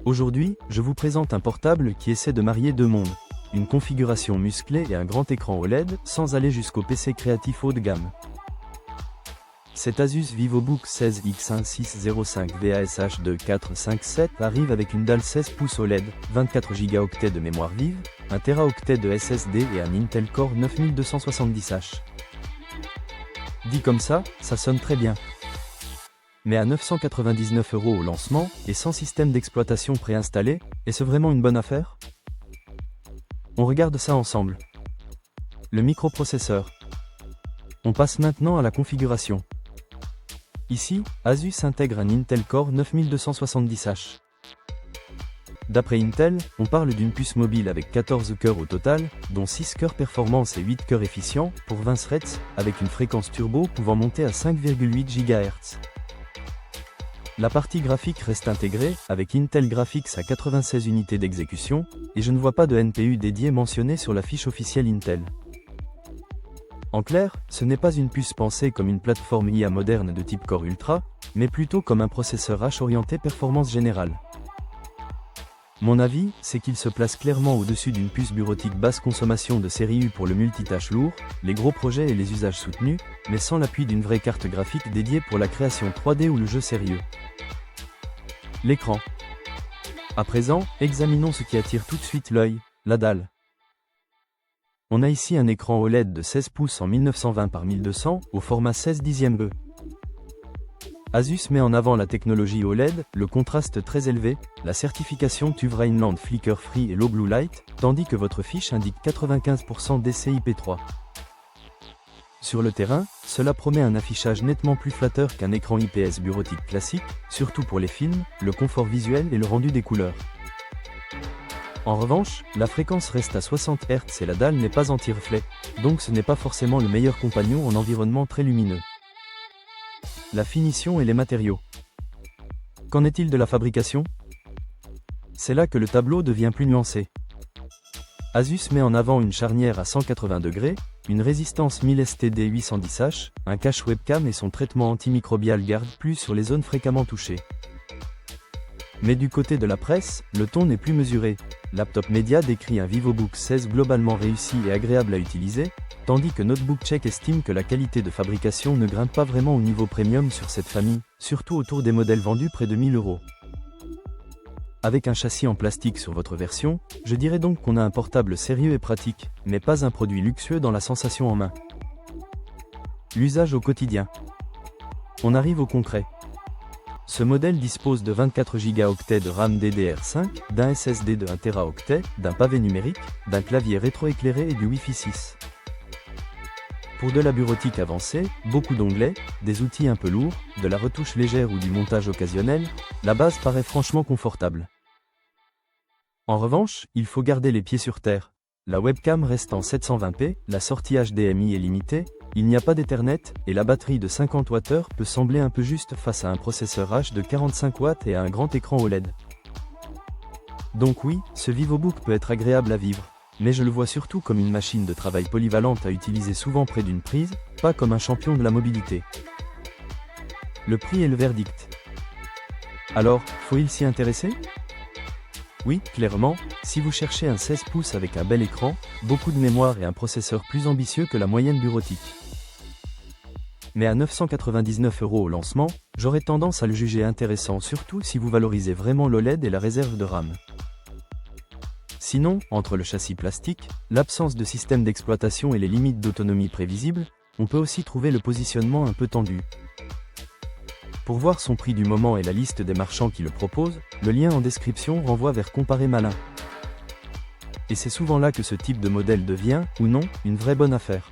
Aujourd'hui, je vous présente un portable qui essaie de marier deux mondes. Une configuration musclée et un grand écran OLED, sans aller jusqu'au PC créatif haut de gamme. Cet Asus VivoBook 16X1605 VASH2457 arrive avec une dalle 16 pouces OLED, 24 Go de mémoire vive, 1 Teraoctet de SSD et un Intel Core 9270H. Dit comme ça sonne très bien. Mais à 999 € au lancement, et sans système d'exploitation préinstallé, est-ce vraiment une bonne affaire? On regarde ça ensemble. Le microprocesseur. On passe maintenant à la configuration. Ici, Asus intègre un Intel Core 9270H. D'après Intel, on parle d'une puce mobile avec 14 cœurs au total, dont 6 cœurs performance et 8 cœurs efficients, pour 20 threads, avec une fréquence turbo pouvant monter à 5,8 GHz. La partie graphique reste intégrée, avec Intel Graphics à 96 unités d'exécution, et je ne vois pas de NPU dédié mentionné sur la fiche officielle Intel. En clair, ce n'est pas une puce pensée comme une plateforme IA moderne de type Core Ultra, mais plutôt comme un processeur H orienté performance générale. Mon avis, c'est qu'il se place clairement au-dessus d'une puce bureautique basse consommation de série U pour le multitâche lourd, les gros projets et les usages soutenus, mais sans l'appui d'une vraie carte graphique dédiée pour la création 3D ou le jeu sérieux. L'écran. À présent, examinons ce qui attire tout de suite l'œil, la dalle. On a ici un écran OLED de 16 pouces en 1920 par 1200 au format 16/10e. Asus met en avant la technologie OLED, le contraste très élevé, la certification TÜV Rheinland Flicker Free et Low Blue Light, tandis que votre fiche indique 95% DCI-P3. Sur le terrain, cela promet un affichage nettement plus flatteur qu'un écran IPS bureautique classique, surtout pour les films, le confort visuel et le rendu des couleurs. En revanche, la fréquence reste à 60 Hz et la dalle n'est pas anti-reflet, donc ce n'est pas forcément le meilleur compagnon en environnement très lumineux. La finition et les matériaux. Qu'en est-il de la fabrication? C'est là que le tableau devient plus nuancé. Asus met en avant une charnière à 180 degrés, une résistance 1000 STD 810H, un cache webcam et son traitement antimicrobial garde plus sur les zones fréquemment touchées. Mais du côté de la presse, le ton n'est plus mesuré. Laptop Media décrit un VivoBook 16 globalement réussi et agréable à utiliser, tandis que Notebook Check estime que la qualité de fabrication ne grimpe pas vraiment au niveau premium sur cette famille, surtout autour des modèles vendus près de 1000 €. Avec un châssis en plastique sur votre version, je dirais donc qu'on a un portable sérieux et pratique, mais pas un produit luxueux dans la sensation en main. L'usage au quotidien. On arrive au concret. Ce modèle dispose de 24 Go de RAM DDR5, d'un SSD de 1 Teraoctet, d'un pavé numérique, d'un clavier rétroéclairé et du Wi-Fi 6. Pour de la bureautique avancée, beaucoup d'onglets, des outils un peu lourds, de la retouche légère ou du montage occasionnel, la base paraît franchement confortable. En revanche, il faut garder les pieds sur terre. La webcam reste en 720p, la sortie HDMI est limitée, il n'y a pas d'Ethernet, et la batterie de 50 Wh peut sembler un peu juste face à un processeur H de 45 watts et à un grand écran OLED. Donc oui, ce VivoBook peut être agréable à vivre, mais je le vois surtout comme une machine de travail polyvalente à utiliser souvent près d'une prise, pas comme un champion de la mobilité. Le prix est le verdict. Alors, faut-il s'y intéresser? Oui, clairement, si vous cherchez un 16 pouces avec un bel écran, beaucoup de mémoire et un processeur plus ambitieux que la moyenne bureautique. Mais à 999 € au lancement, j'aurais tendance à le juger intéressant surtout si vous valorisez vraiment l'OLED et la réserve de RAM. Sinon, entre le châssis plastique, l'absence de système d'exploitation et les limites d'autonomie prévisibles, on peut aussi trouver le positionnement un peu tendu. Pour voir son prix du moment et la liste des marchands qui le proposent, le lien en description renvoie vers Comparer Malin. Et c'est souvent là que ce type de modèle devient, ou non, une vraie bonne affaire.